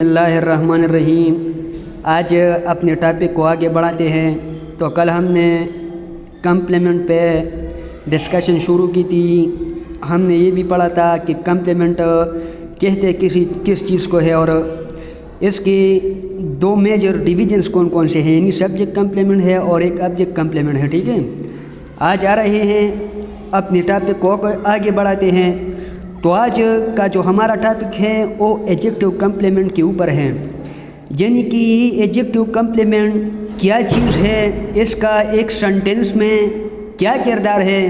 بسم اللہ الرحمن الرحیم۔ آج اپنے ٹاپک کو آگے بڑھاتے ہیں۔ تو کل ہم نے کمپلیمنٹ پہ ڈسکشن شروع کی تھی۔ ہم نے یہ بھی پڑھا تھا کہ کمپلیمنٹ کہتے کس چیز کو ہے اور اس کی دو میجر ڈویژنس کون کون سے ہیں، یعنی سبجیکٹ کمپلیمنٹ ہے اور ایک آبجیکٹ کمپلیمنٹ ہے، ٹھیک ہے۔ آج آ رہے ہیں اپنے ٹاپک کو آگے بڑھاتے ہیں۔ تو آج کا جو ہمارا ٹاپک ہے وہ ایڈجیکٹو کمپلیمنٹ کے اوپر ہے، یعنی کہ ایڈجیکٹو کمپلیمنٹ کیا چیز ہے، اس کا ایک سینٹینس میں کیا کردار ہے،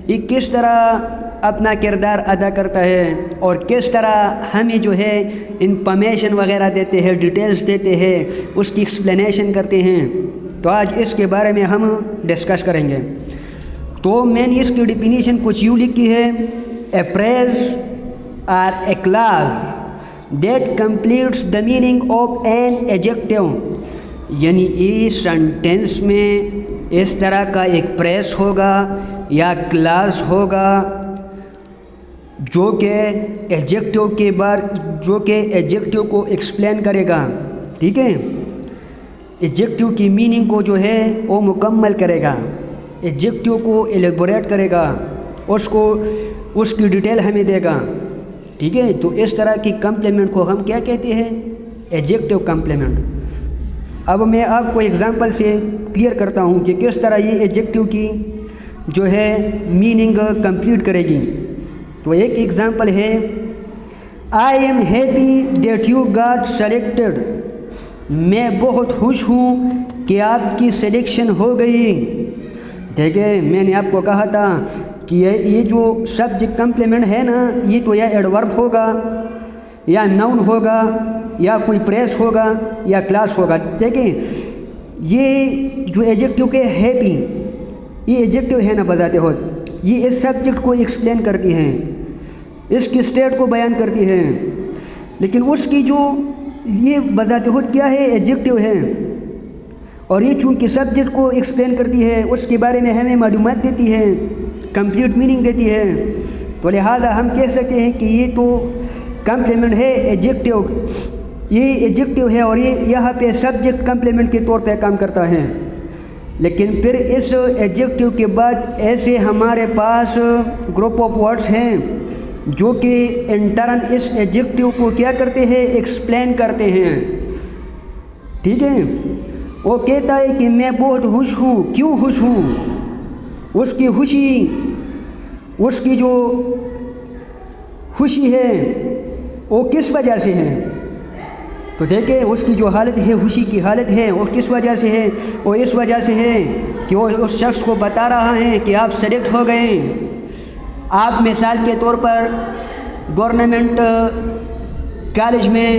یہ کس طرح اپنا کردار ادا کرتا ہے اور کس طرح ہمیں جو ہے انفارمیشن وغیرہ دیتے ہیں، ڈیٹیلز دیتے ہیں، اس کی ایکسپلینیشن کرتے ہیں۔ تو آج اس کے بارے میں ہم ڈسکس کریں گے۔ تو میں نے اس کی ڈیفینیشن کچھ یوں لکھی ہے: A phrase or a clause that completes the meaning of an adjective، یعنی اس سینٹینس میں اس طرح کا ایک پریس ہوگا یا کلاس ہوگا جو کہ ایڈجیکٹیو کو ایکسپلین کرے گا، ٹھیک ہے۔ ایڈجیکٹیو کی میننگ کو جو ہے وہ مکمل کرے گا، ایڈجیکٹیو کو ایلیبوریٹ کرے گا، اس کی ڈیٹیل ہمیں دے گا، ٹھیک ہے۔ تو اس طرح کی کمپلیمنٹ کو ہم کیا کہتے ہیں؟ Adjective complement. اب میں آپ کو ایگزامپل سے کلیئر کرتا ہوں کہ کس طرح یہ ایڈجیکٹو کی جو ہے میننگ کمپلیٹ کرے گی۔ تو ایک ایگزامپل ہے: I am happy that you got selected، میں بہت خوش ہوں کہ آپ کی سلیکشن ہو گئی۔ دیکھیں، میں نے آپ کو کہا تھا کہ یہ جو سبجیکٹ کمپلیمنٹ ہے نا، یہ تو یا ایڈورب ہوگا یا ناؤن ہوگا یا کوئی پریس ہوگا یا کلاس ہوگا، دیکھیں یہ جو ایڈجیکٹو کے ہیپی، یہ ایڈجیکٹو ہے نا بذات خود، یہ اس سبجیکٹ کو ایکسپلین کرتی ہیں، اس کی اسٹیٹ کو بیان کرتی ہے، لیکن اس کی جو یہ بذات خود کیا ہے؟ ایڈجیکٹو ہے، اور یہ چونکہ سبجیکٹ کو ایکسپلین کرتی ہے، اس کے بارے میں ہمیں معلومات دیتی ہے، کمپلیٹ میننگ دیتی ہے، تو لہذا ہم کہہ سکتے ہیں کہ یہ تو کمپلیمنٹ ہے ایڈجیکٹو، یہ ایڈجیکٹو ہے اور یہ یہاں پہ سبجیکٹ کمپلیمنٹ کے طور پہ کام کرتا ہے۔ لیکن پھر اس ایڈجیکٹو کے بعد ایسے ہمارے پاس گروپ آف ورڈز ہیں جو کہ ان ٹرن اس ایڈجیکٹو کو کیا کرتے ہیں؟ ایکسپلین کرتے ہیں، ٹھیک ہے۔ وہ کہتا ہے کہ میں بہت خوش ہوں، کیوں خوش ہوں؟ اس کی خوشی، اس کی جو خوشی ہے وہ کس وجہ سے ہے؟ تو دیکھیں اس کی جو حالت ہے، خوشی کی حالت ہے، وہ کس وجہ سے ہے؟ وہ اس وجہ سے ہے کہ وہ اس شخص کو بتا رہا ہے کہ آپ سلیکٹ ہو گئے۔ آپ مثال کے طور پر گورنمنٹ کالج میں،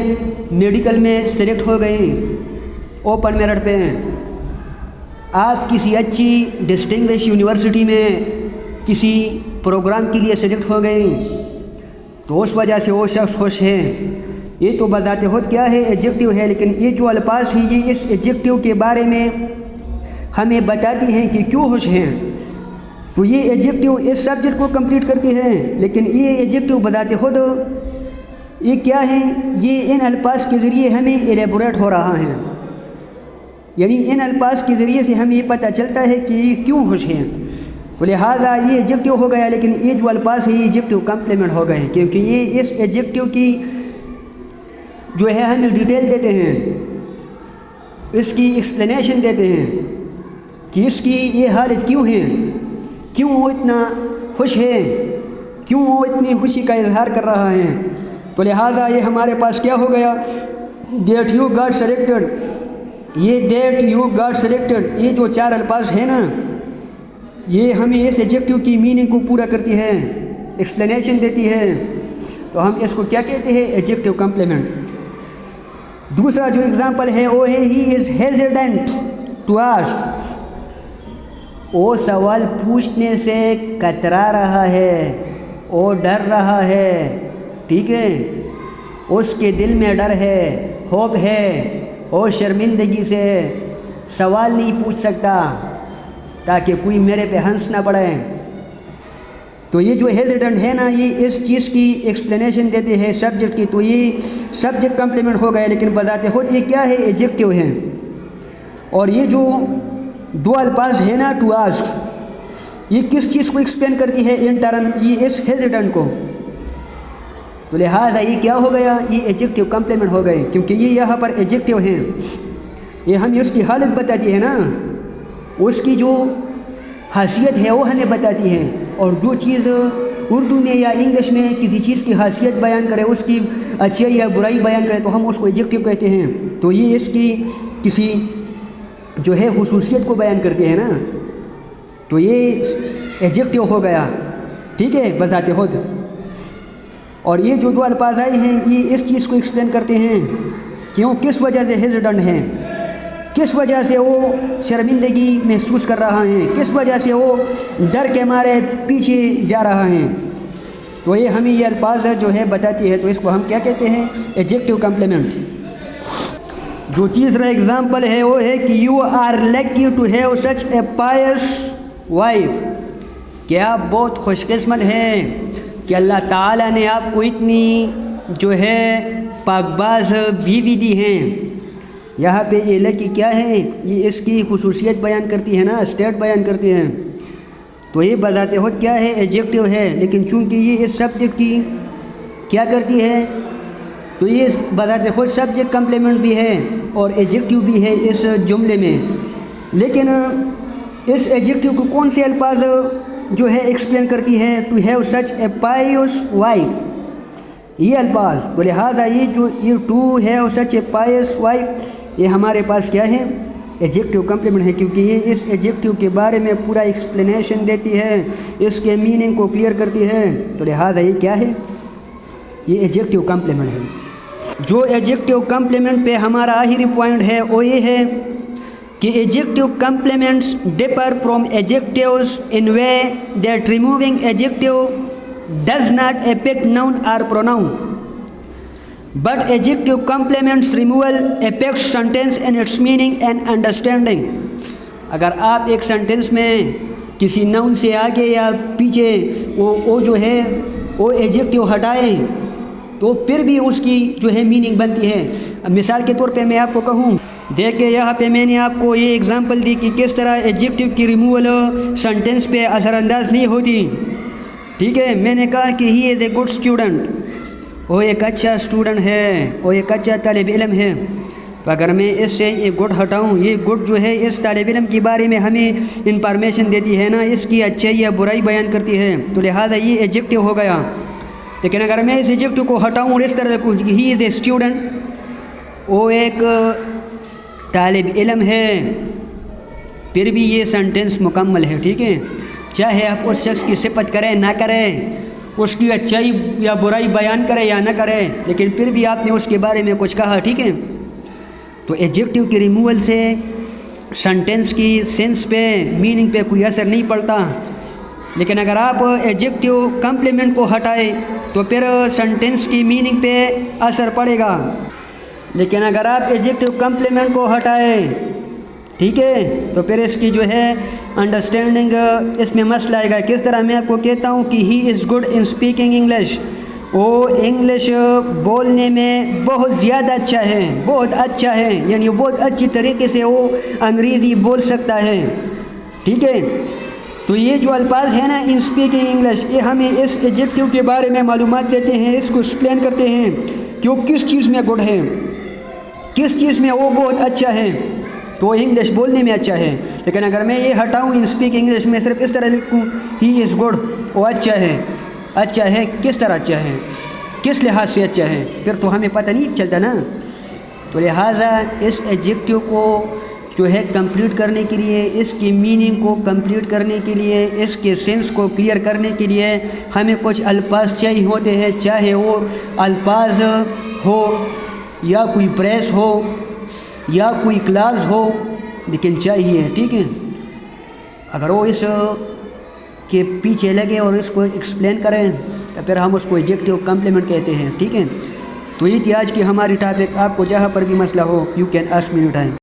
میڈیکل میں سلیکٹ ہو گئے، اوپن میرٹ پہ۔ آپ کسی اچھی ڈسٹنگوش یونیورسٹی میں کسی پروگرام کے لیے سلیکٹ ہو گئے، تو اس وجہ سے وہ شخص خوش ہے۔ یہ تو بذات خود کیا ہے؟ ایڈجیکٹو ہے، لیکن یہ جو الفاظ ہیں یہ اس ایڈجیکٹو کے بارے میں ہمیں بتاتی ہیں کہ کیوں خوش ہیں۔ تو یہ ایڈجیکٹو اس سبجیکٹ کو کمپلیٹ کرتی ہے، لیکن یہ ایڈجیکٹو بذات خود یہ کیا ہے؟ یہ ان الفاظ کے ذریعے ہمیں ایلیبوریٹ ہو رہا ہے، یعنی ان الفاظ کے ذریعے سے ہمیں یہ پتہ چلتا ہے کہ یہ کیوں خوش ہیں۔ تو لہٰذا یہ ایڈجیکٹو ہو گیا، لیکن یہ جو الفاظ ہیں یہ ایڈجیکٹو کمپلیمنٹ ہو گئے، کیونکہ یہ اس ایڈجیکٹو کی جو ہے ہمیں ڈیٹیل دیتے ہیں، اس کی ایکسپلینیشن دیتے ہیں کہ اس کی یہ حالت کیوں ہے، کیوں وہ اتنا خوش ہے، کیوں وہ اتنی خوشی کا اظہار کر رہا ہے۔ تو لہٰذا یہ ہمارے پاس کیا ہو گیا؟ That you got selected. یہ دیٹ یو گاٹ سلیکٹڈ، یہ جو چار الفاظ ہیں نا، یہ ہمیں اس ایڈجیکٹو کی میننگ کو پورا کرتی ہے، ایکسپلینیشن دیتی ہے، تو ہم اس کو کیا کہتے ہیں؟ Adjective complement. دوسرا جو ایگزامپل ہے وہ ہے ہی از ہیزیٹنٹ ٹو آسک، وہ سوال پوچھنے سے کترا رہا ہے، وہ ڈر رہا ہے، ٹھیک ہے، اس کے دل میں ڈر ہے، خوف ہے، اور شرمندگی سے سوال نہیں پوچھ سکتا تاکہ کوئی میرے پہ ہنس نہ پڑے۔ تو یہ جو ہیزیٹنٹ ہے نا یہ اس چیز کی ایکسپلینیشن دیتے ہیں سبجیکٹ کی، تو یہ سبجیکٹ کمپلیمنٹ ہو گیا، لیکن بذات خود یہ کیا ہے؟ ایڈجیکٹیو ہے۔ اور یہ جو دو الفاظ ہیں نا ٹو آسک، یہ کس چیز کو ایکسپلین کرتی ہے؟ ان ٹرن یہ اس ہیزیٹنٹ کو، تو لہٰذا یہ کیا ہو گیا؟ یہ ایڈجیکٹیو کمپلیمنٹ ہو گئے، کیونکہ یہ یہاں پر ایڈجیکٹیو ہیں، یہ ہمیں اس کی حالت بتاتی ہے نا، اس کی جو حیثیت ہے وہ ہمیں بتاتی ہے۔ اور جو چیز اردو میں یا انگلش میں کسی چیز کی حیثیت بیان کرے، اس کی اچھائی یا برائی بیان کرے، تو ہم اس کو ایڈجیکٹیو کہتے ہیں۔ تو یہ اس کی کسی جو ہے خصوصیت کو بیان کرتے ہیں نا، تو یہ ایڈجیکٹیو ہو گیا، ٹھیک ہے، بذات خود۔ اور یہ جو دو الفاظ آئے ہیں یہ اس چیز کو ایکسپلین کرتے ہیں کیوں، کس وجہ سے ہیزیٹنٹ ہیں، کس وجہ سے وہ شرمندگی محسوس کر رہا ہے، کس وجہ سے وہ ڈر کے مارے پیچھے جا رہا ہے، تو یہ ہمیں یہ الفاظ جو ہے بتاتی ہے۔ تو اس کو ہم کیا کہتے ہیں؟ Adjective complement. جو تیسرا ایگزامپل ہے وہ ہے کہ you are lucky to have such a pious wife, کہ آپ بہت خوش قسمت ہیں کہ اللہ تعالیٰ نے آپ کو اتنی جو ہے پاک باز بیوی دی ہیں۔ یہاں پہ یہ لکی کیا ہے؟ یہ اس کی خصوصیت بیان کرتی ہے نا، اسٹیٹ بیان کرتی ہے، تو یہ بذات خود کیا ہے؟ ایڈجیکٹیو ہے، لیکن چونکہ یہ اس سبجیکٹ کی کیا کرتی ہے، تو یہ بذات خود سبجیکٹ کمپلیمنٹ بھی ہے اور ایڈجیکٹیو بھی ہے اس جملے میں۔ لیکن اس ایڈجیکٹیو کو کون سے الفاظ جو ہے ایکسپلین کرتی ہے؟ To have such a pious wife, یہ الفاظ، تو لہٰذا یہ جو یہ to have such a pious wife یہ ہمارے پاس کیا ہے؟ ایڈجیکٹیو کمپلیمنٹ ہے، کیونکہ یہ اس ایڈجیکٹیو کے بارے میں پورا ایکسپلینیشن دیتی ہے، اس کے میننگ کو کلیئر کرتی ہے، تو لہٰذا یہ کیا ہے؟ یہ ایڈجیکٹیو کمپلیمنٹ ہے۔ جو ایڈجیکٹیو کمپلیمنٹ پہ ہمارا آخری پوائنٹ ہے وہ یہ ہے کہ adjective complements differ from adjectives in way that removing adjective does not affect noun اور pronoun, but adjective complements removal affects sentence and its meaning and understanding. اگر آپ ایک سینٹینس میں کسی ناؤن سے آگے یا پیچھے وہ جو ہے وہ ایڈجیکٹیو ہٹائیں تو پھر بھی اس کی جو ہے میننگ بنتی ہے۔ مثال کے طور پہ میں آپ کو کہوں، دیکھیں یہاں پہ میں نے آپ کو یہ اگزامپل دی کہ کس طرح ایڈجیکٹیو کی ریموول سینٹینس پہ اثر انداز نہیں ہوتی، ٹھیک ہے۔ میں نے کہا کہ he is a good student, وہ ایک اچھا اسٹوڈنٹ ہے، وہ ایک اچھا طالب علم ہے، تو اگر میں اس سے یہ گڈ ہٹاؤں، یہ گڈ جو ہے اس طالب علم کے بارے میں ہمیں انفارمیشن دیتی ہے نا، اس کی اچھائی یا برائی بیان کرتی ہے، تو لہٰذا یہ ایڈجیکٹیو ہو گیا۔ لیکن اگر میں اس ایڈجیکٹیو کو ہٹاؤں اور اس طرح کو ہی از اے اسٹوڈنٹ، وہ ایک طالب علم ہے، پھر بھی یہ سینٹینس مکمل ہے، ٹھیک ہے۔ چاہے آپ اس شخص کی صفت کریں نہ کریں، اس کی اچھائی یا برائی بیان کریں یا نہ کریں، لیکن پھر بھی آپ نے اس کے بارے میں کچھ کہا، ٹھیک ہے۔ تو ایڈجیکٹیو کی ریموول سے سینٹینس کی سینس پہ، میننگ پہ کوئی اثر نہیں پڑتا، لیکن اگر آپ ایڈجیکٹیو کمپلیمنٹ کو ہٹائیں تو پھر سینٹینس کی میننگ پہ اثر پڑے گا۔ لیکن اگر آپ ایڈجیکٹیو کمپلیمنٹ کو ہٹائیں، ٹھیک ہے، تو پھر اس کی جو ہے انڈرسٹینڈنگ اس میں مسئلہ آئے گا۔ کس طرح میں آپ کو کہتا ہوں کہ he is good in speaking English, وہ انگلش بولنے میں بہت زیادہ اچھا ہے، بہت اچھا ہے، یعنی بہت اچھی طریقے سے وہ انگریزی بول سکتا ہے، ٹھیک ہے۔ تو یہ جو الفاظ ہیں نا ان اسپیکنگ انگلش، یہ ہمیں اس ایڈجیکٹیو کے بارے میں معلومات دیتے ہیں، اس کو ایکسپلین کرتے ہیں کہ وہ کس چیز میں گڈ ہے، کس چیز میں وہ بہت اچھا ہے، تو وہ انگلش بولنے میں اچھا ہے۔ لیکن اگر میں یہ ہٹاؤں ان اسپیک انگلش میں صرف اس طرح لکھوں ہی از گڈ، وہ اچھا ہے، اچھا ہے کس طرح اچھا ہے، کس لحاظ سے اچھا ہے، پھر تو ہمیں پتہ نہیں چلتا نا۔ تو لہٰذا اس ایڈجیکٹیو کو جو ہے کمپلیٹ کرنے کے لیے، اس کی میننگ کو کمپلیٹ کرنے کے لیے، اس کے سینس کو کلیئر کرنے کے لیے ہمیں کچھ الفاظ چاہیے ہوتے ہیں، چاہے وہ الفاظ ہو یا کوئی پریس ہو یا کوئی کلاس ہو، لیکن چاہیے، ٹھیک ہے۔ اگر وہ اس کے پیچھے لگے اور اس کو ایکسپلین کریں تو پھر ہم اس کو ایڈجیکٹیو کمپلیمنٹ کہتے ہیں، ٹھیک ہے۔ تو یہ تھی آج کی ہماری ٹاپک۔ آپ کو جہاں پر بھی مسئلہ ہو you can ask me any time.